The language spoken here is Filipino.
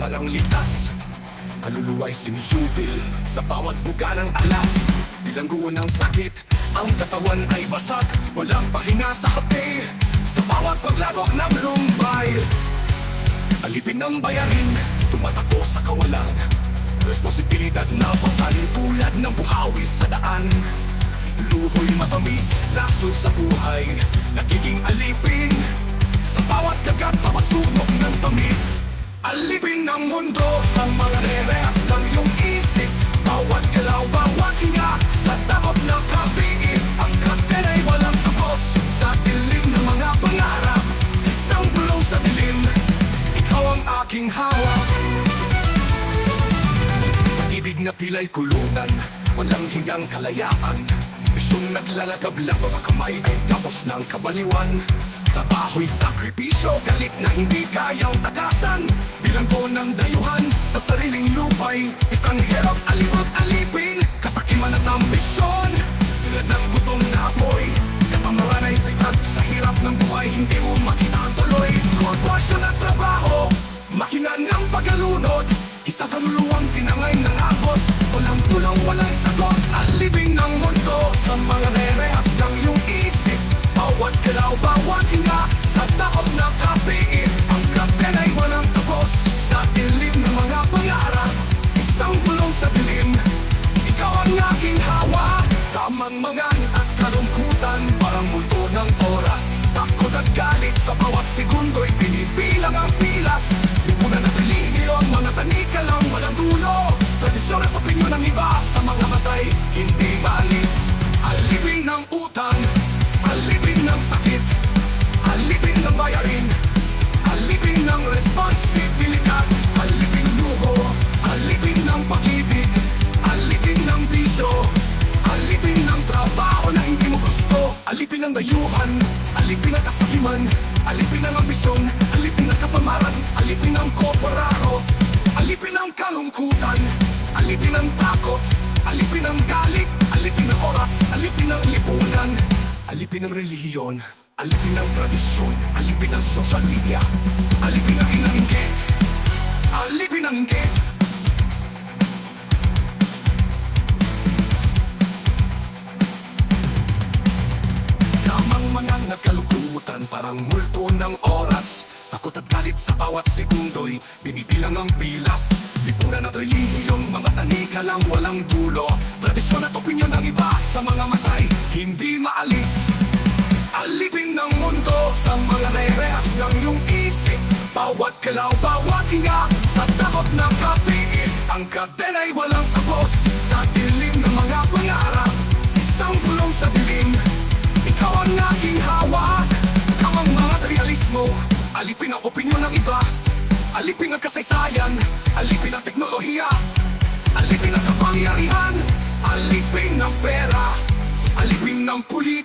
walang litas. Kaluluwa'y sinusubil sa bawat buga ng alas. Bilangguan ng sakit, ang katawan ay basag. Walang pahinga sa kape, sa bawat paglagok ng lumbay. Alipin ng bayarin, tumatakbo sa kawalan. Responsibilidad na pasan tulad ng buhawi sa daan. Luho'y matamis, laso sa buhay, nagiging alipin. Sa bawat kagat, papasunog ng tamis. Alipin ng mundo sa mga rerehas ng iyong isip. Bawat galaw, bawat hinga, sa takot na kapiin. Ang kapten ay walang tapos, sa dilim ng mga pangarap. Isang bulong sa dilim, ikaw ang aking hawak. Pag-ibig na tila'y kulungan, walang hinggang kalayaan. Bisyong naglalagab lang, mga kamay ay tapos ng kabaliwan. Trabaho'y sakripisyo, galit na hindi kayang takasan. Bilanggo ng dayuhan sa sariling lupay. Estranghero, aliwag, alipin, kasakiman at ambisyon. Tulad ng gutong na apoy, kapamaran ay pitag sa hirap ng buhay. Hindi mo makita ang tuloy. Korporasyon at trabaho, makina ng pagkalunod. Isang kaluluwang tinangay ng agos. Walang tulong, walang sagot. Alipin ng mundo sa mga rerehas ng iyong isip. Bawat galaw, bawat hinga, sa takot na kapiin. Ang kapten ay walang tapos, sa dilim ng mga pangarap. Isang bulong sa dilim, ikaw ang aking hawak. Tamang mangan at kalungkutan, parang multo ng oras. Takot at galit sa bawat segundo'y binibilang ang pilas. Lipunan at relihiyon, mga tanika lang walang dulo. Tradisyon at opinyon ng iba, sa mga matay hindi maalis. Alipin ng utang, alipin ng sakit, alipin ng bayarin, alipin ng responsibilidad, alipin luho, alipin ng pag-ibig, alipin ng bisyo, alipin ng trabaho na hindi mo gusto, alipin ng dayuhan, alipin ng kasakiman, alipin ng ambisyon, alipin ng kapamaran, alipin ng korporaro, alipin ng kalungkutan, alipin ng takot, alipin ng galit, alipin ng oras, alipin ng lipunan. Alipin ng relihiyon, alipin ng tradisyon, alipin ng social media, alipin ng inanggit, alipin ng inggit. Tamang mga nagkalungkutan, parang multo ng oras. Takot at galit sa bawat sekundo'y binibilang ang pilas. Lipunan at relihiyong mga tanika lang walang dulo. Tradisyon at opinyon ng iba, sa mga matay hindi maalis. Alipin ng mundo sa mga rerehas ng iyong isip. Bawat galaw, bawat hinga, sa takot ng kapiin. Ang kapten ay walang tapos, sa dilim ng mga pangarap. Isang bulong sa dilim, ikaw ang aking hawak. Kamang mga realismo, alipin ang opinyon ng iba, alipin ang kasaysayan, alipin ang teknolohiya, alipin ang kapangyarihan, alipin ng pera, alipin ng pulis.